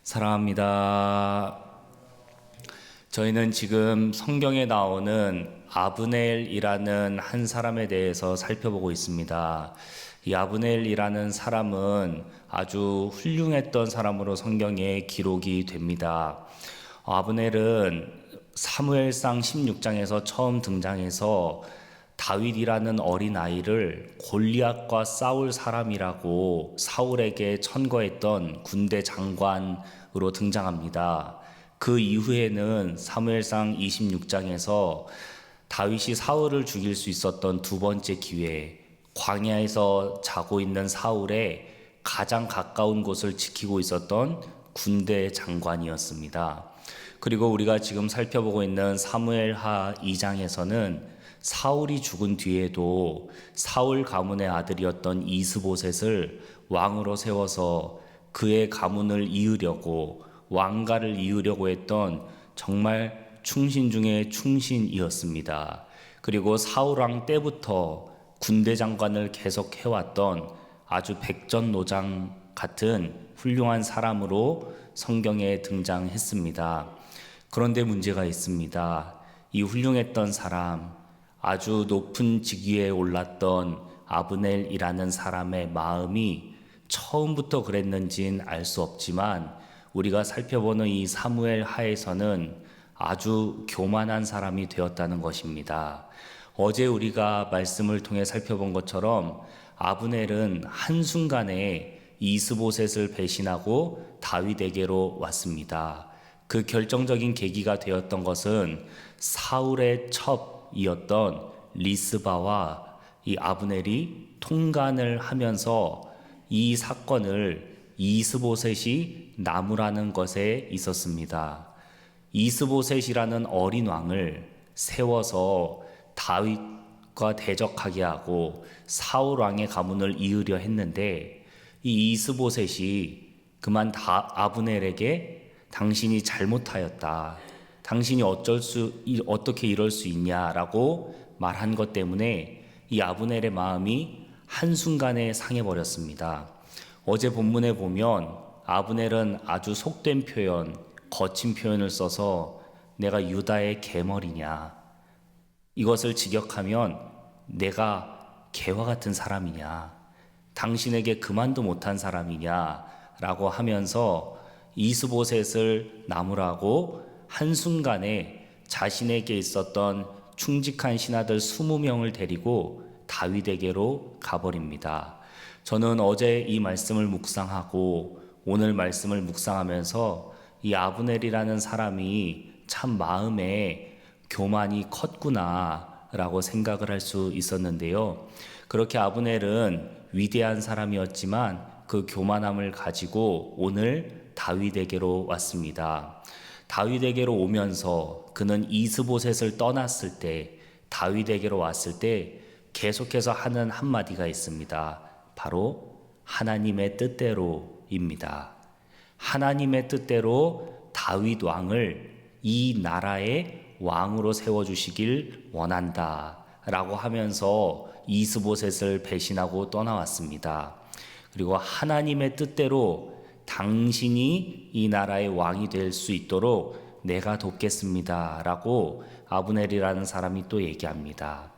사랑합니다. 저희는 지금 성경에 나오는 아브넬이라는 한 사람에 대해서 살펴보고 있습니다. 이 아브넬이라는 사람은 아주 훌륭했던 사람으로 성경에 기록이 됩니다. 아브넬은 사무엘상 16장에서 처음 등장해서 다윗이라는 어린아이를 골리앗과 싸울 사람이라고 사울에게 천거했던 군대 장관으로 등장합니다. 그 이후에는 사무엘상 26장에서 다윗이 사울을 죽일 수 있었던 두 번째 기회, 광야에서 자고 있는 사울의 가장 가까운 곳을 지키고 있었던 군대 장관이었습니다. 그리고 우리가 지금 살펴보고 있는 사무엘하 2장에서는 사울이 죽은 뒤에도 사울 가문의 아들이었던 이스보셋을 왕으로 세워서 그의 가문을 이으려고 왕가를 이으려고 했던 정말 충신 중에 충신이었습니다. 그리고 사울 왕 때부터 군대 장관을 계속 해왔던 아주 백전노장 같은 훌륭한 사람으로 성경에 등장했습니다. 그런데 문제가 있습니다. 이 훌륭했던 사람, 아주 높은 직위에 올랐던 아브넬이라는 사람의 마음이 처음부터 그랬는지는 알 수 없지만 우리가 살펴보는 이 사무엘 하에서는 아주 교만한 사람이 되었다는 것입니다. 어제 우리가 말씀을 통해 살펴본 것처럼 아브넬은 한순간에 이스보셋을 배신하고 다윗에게로 왔습니다. 그 결정적인 계기가 되었던 것은 사울의 첩이었던 리스바와 이 아브넬이 통간을 하면서 이 사건을 이스보셋이 나무라는 것에 있었습니다. 이스보셋이라는 어린 왕을 세워서 다윗과 대적하게 하고 사울 왕의 가문을 이으려 했는데 이 이스보셋이 그만 아브넬에게 당신이 잘못하였다, 당신이 어떻게 이럴 수 있냐라고 말한 것 때문에 이 아브넬의 마음이 한순간에 상해버렸습니다. 어제 본문에 보면 아브넬은 아주 속된 표현, 거친 표현을 써서 내가 유다의 개머리냐, 이것을 직역하면 내가 개와 같은 사람이냐, 당신에게 그만도 못한 사람이냐 라고 하면서 이스보셋을 나무라고 한순간에 자신에게 있었던 충직한 신하들 20명을 데리고 다윗에게로 가버립니다. 저는 어제 이 말씀을 묵상하고 오늘 말씀을 묵상하면서 이 아브넬이라는 사람이 참 마음에 교만이 컸구나 라고 생각을 할 수 있었는데요. 그렇게 아브넬은 위대한 사람이었지만 그 교만함을 가지고 오늘 다윗에게로 왔습니다. 다윗에게로 오면서 그는 이스보셋을 떠났을 때, 다윗에게로 왔을 때 계속해서 하는 한마디가 있습니다. 바로 하나님의 뜻대로입니다. 하나님의 뜻대로 다윗 왕을 이 나라의 왕으로 세워주시길 원한다 라고 하면서 이스보셋을 배신하고 떠나왔습니다. 그리고 하나님의 뜻대로 당신이 이 나라의 왕이 될 수 있도록 내가 돕겠습니다 라고 아브넬이라는 사람이 또 얘기합니다.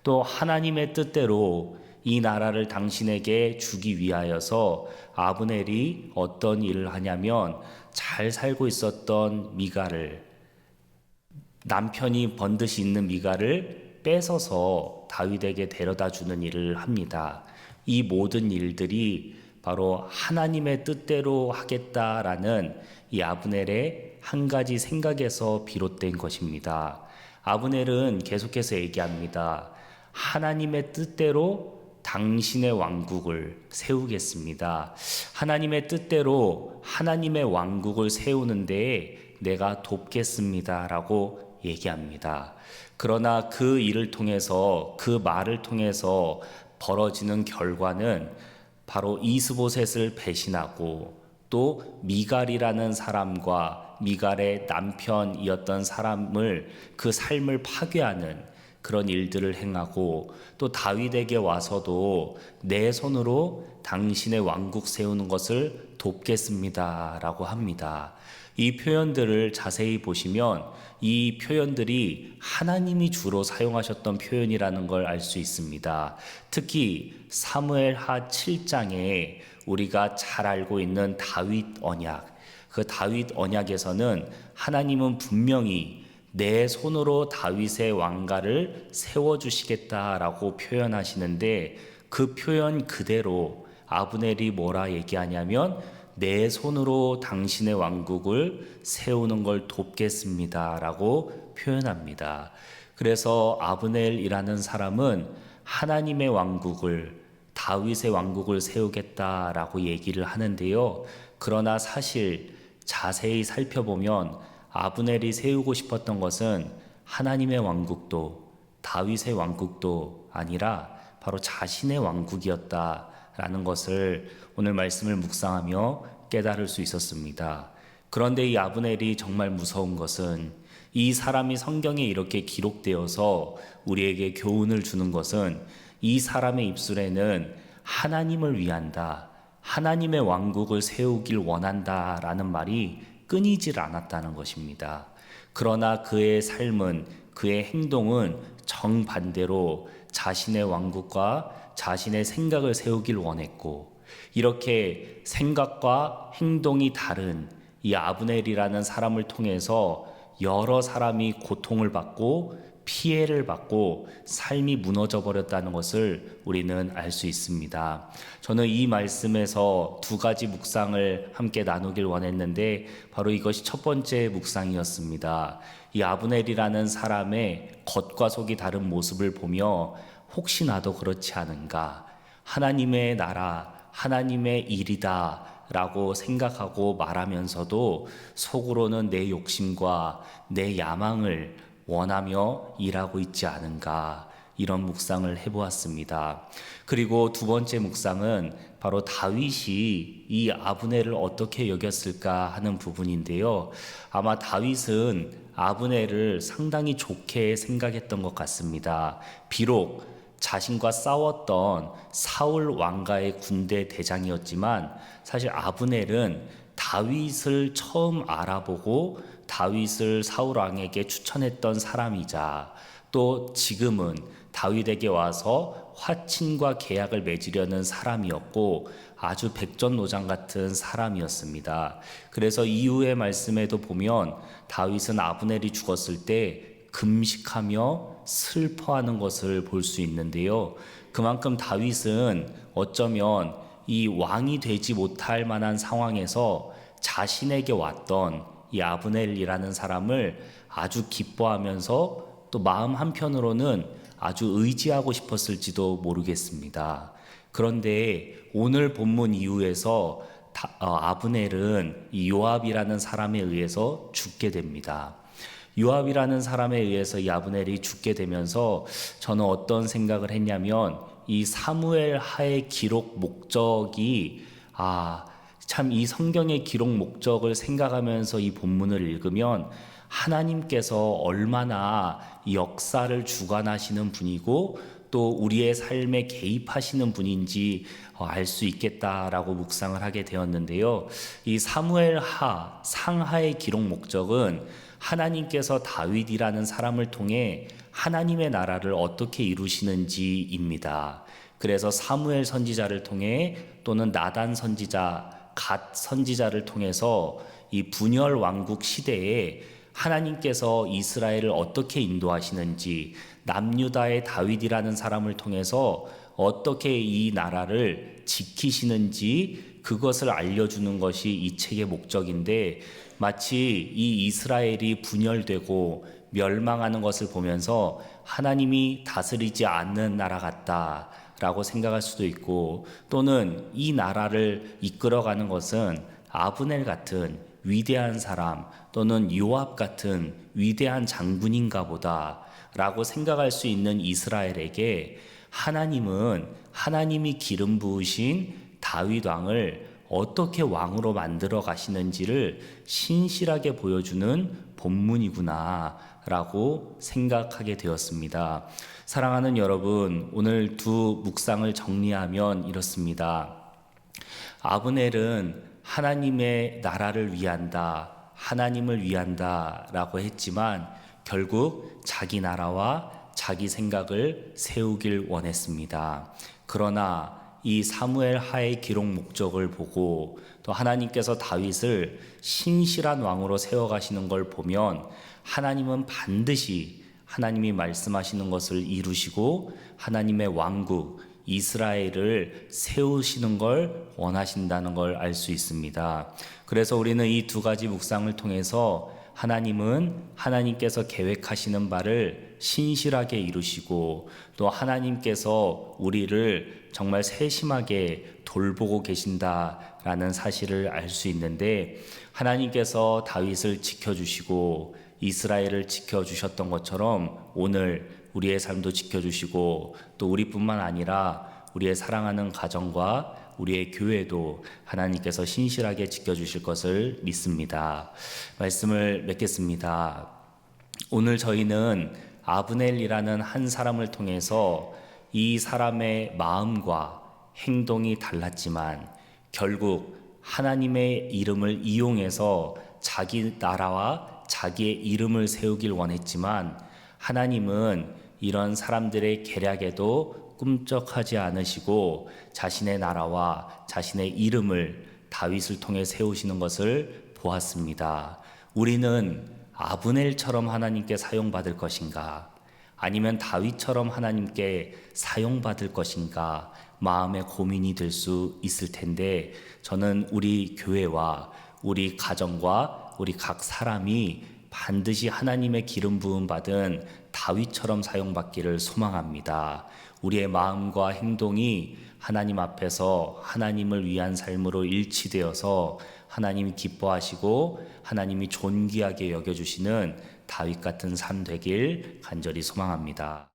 또 하나님의 뜻대로 이 나라를 당신에게 주기 위하여서 아브넬이 어떤 일을 하냐면 잘 살고 있었던 미갈을, 남편이 번듯이 있는 미갈을 뺏어서 다윗에게 데려다 주는 일을 합니다. 이 모든 일들이 바로 하나님의 뜻대로 하겠다라는 이 아브넬의 한 가지 생각에서 비롯된 것입니다. 아브넬은 계속해서 얘기합니다. 하나님의 뜻대로 당신의 왕국을 세우겠습니다. 하나님의 뜻대로 하나님의 왕국을 세우는 데에 내가 돕겠습니다 라고 얘기합니다. 그러나 그 일을 통해서, 그 말을 통해서 벌어지는 결과는 바로 이스보셋을 배신하고 또 미갈이라는 사람과 미갈의 남편이었던 사람을, 그 삶을 파괴하는, 그런 일들을 행하고 또 다윗에게 와서도 내 손으로 당신의 왕국 세우는 것을 돕겠습니다라고 합니다. 이 표현들을 자세히 보시면 이 표현들이 하나님이 주로 사용하셨던 표현이라는 걸 알 수 있습니다. 특히 사무엘하 7장에 우리가 잘 알고 있는 다윗 언약, 그 다윗 언약에서는 하나님은 분명히 내 손으로 다윗의 왕가를 세워주시겠다라고 표현하시는데, 그 표현 그대로 아브넬이 뭐라 얘기하냐면 내 손으로 당신의 왕국을 세우는 걸 돕겠습니다라고 표현합니다. 그래서 아브넬이라는 사람은 하나님의 왕국을, 다윗의 왕국을 세우겠다라고 얘기를 하는데요. 그러나 사실 자세히 살펴보면 아브넬이 세우고 싶었던 것은 하나님의 왕국도 다윗의 왕국도 아니라 바로 자신의 왕국이었다라는 것을 오늘 말씀을 묵상하며 깨달을 수 있었습니다. 그런데 이 아브넬이 정말 무서운 것은, 이 사람이 성경에 이렇게 기록되어서 우리에게 교훈을 주는 것은 이 사람의 입술에는 하나님을 위한다, 하나님의 왕국을 세우길 원한다라는 말이 끊이질 않았다는 것입니다. 그러나 그의 삶은, 그의 행동은 정반대로 자신의 왕국과 자신의 생각을 세우길 원했고, 이렇게 생각과 행동이 다른 이 아브넬이라는 사람을 통해서 여러 사람이 고통을 받고 피해를 받고 삶이 무너져 버렸다는 것을 우리는 알 수 있습니다. 저는 이 말씀에서 두 가지 묵상을 함께 나누길 원했는데, 바로 이것이 첫 번째 묵상이었습니다. 이 아브넬이라는 사람의 겉과 속이 다른 모습을 보며 혹시 나도 그렇지 않은가, 하나님의 나라, 하나님의 일이다 라고 생각하고 말하면서도 속으로는 내 욕심과 내 야망을 원하며 일하고 있지 않은가, 이런 묵상을 해보았습니다. 그리고 두 번째 묵상은 바로 다윗이 이 아브넬을 어떻게 여겼을까 하는 부분인데요. 아마 다윗은 아브넬을 상당히 좋게 생각했던 것 같습니다. 비록 자신과 싸웠던 사울 왕가의 군대 대장이었지만 사실 아브넬은 다윗을 처음 알아보고 다윗을 사울 왕에게 추천했던 사람이자, 또 지금은 다윗에게 와서 화친과 계약을 맺으려는 사람이었고 아주 백전노장 같은 사람이었습니다. 그래서 이후의 말씀에도 보면 다윗은 아브넬이 죽었을 때 금식하며 슬퍼하는 것을 볼 수 있는데요. 그만큼 다윗은 어쩌면 이 왕이 되지 못할 만한 상황에서 자신에게 왔던 이 아브넬이라는 사람을 아주 기뻐하면서 또 마음 한편으로는 아주 의지하고 싶었을지도 모르겠습니다. 그런데 오늘 본문 이후에서 아브넬은 이 요압이라는 사람에 의해서 죽게 됩니다. 요압이라는 사람에 의해서 이 아브넬이 죽게 되면서 저는 어떤 생각을 했냐면, 이 사무엘 하의 기록 목적이 참 이 성경의 기록 목적을 생각하면서 이 본문을 읽으면 하나님께서 얼마나 역사를 주관하시는 분이고 또 우리의 삶에 개입하시는 분인지 알 수 있겠다라고 묵상을 하게 되었는데요. 이 사무엘하 상하의 기록 목적은 하나님께서 다윗이라는 사람을 통해 하나님의 나라를 어떻게 이루시는지입니다. 그래서 사무엘 선지자를 통해 또는 나단 선지자, 갓 선지자를 통해서 이 분열 왕국 시대에 하나님께서 이스라엘을 어떻게 인도하시는지, 남유다의 다윗이라는 사람을 통해서 어떻게 이 나라를 지키시는지 그것을 알려주는 것이 이 책의 목적인데, 마치 이 이스라엘이 분열되고 멸망하는 것을 보면서 하나님이 다스리지 않는 나라 같다 라고 생각할 수도 있고, 또는 이 나라를 이끌어가는 것은 아브넬 같은 위대한 사람 또는 요압 같은 위대한 장군인가 보다 라고 생각할 수 있는 이스라엘에게 하나님은 하나님이 기름 부으신 다윗 왕을 어떻게 왕으로 만들어 가시는지를 신실하게 보여주는 본문이구나 라고 생각하게 되었습니다. 사랑하는 여러분, 오늘 두 묵상을 정리하면 이렇습니다. 아브넬은 하나님의 나라를 위한다, 하나님을 위한다 라고 했지만 결국 자기 나라와 자기 생각을 세우길 원했습니다. 그러나 이 사무엘 하의 기록 목적을 보고 또 하나님께서 다윗을 신실한 왕으로 세워가시는 걸 보면 하나님은 반드시 하나님이 말씀하시는 것을 이루시고 하나님의 왕국 이스라엘을 세우시는 걸 원하신다는 걸 알 수 있습니다. 그래서 우리는 이 두 가지 묵상을 통해서 하나님은 하나님께서 계획하시는 바를 신실하게 이루시고 또 하나님께서 우리를 정말 세심하게 돌보고 계신다라는 사실을 알 수 있는데, 하나님께서 다윗을 지켜주시고 이스라엘을 지켜주셨던 것처럼 오늘 우리의 삶도 지켜주시고 또 우리뿐만 아니라 우리의 사랑하는 가정과 우리의 교회도 하나님께서 신실하게 지켜주실 것을 믿습니다. 말씀을 맺겠습니다. 오늘 저희는 아브넬이라는 한 사람을 통해서 이 사람의 마음과 행동이 달랐지만 결국 하나님의 이름을 이용해서 자기 나라와 자기의 이름을 세우길 원했지만 하나님은 이런 사람들의 계략에도 꿈쩍하지 않으시고 자신의 나라와 자신의 이름을 다윗을 통해 세우시는 것을 보았습니다. 우리는 아브넬처럼 하나님께 사용받을 것인가, 아니면 다윗처럼 하나님께 사용받을 것인가 마음의 고민이 될 수 있을 텐데, 저는 우리 교회와 우리 가정과 우리 각 사람이 반드시 하나님의 기름 부음 받은 다윗처럼 사용받기를 소망합니다. 우리의 마음과 행동이 하나님 앞에서 하나님을 위한 삶으로 일치되어서 하나님이 기뻐하시고 하나님이 존귀하게 여겨주시는 다윗 같은 삶 되길 간절히 소망합니다.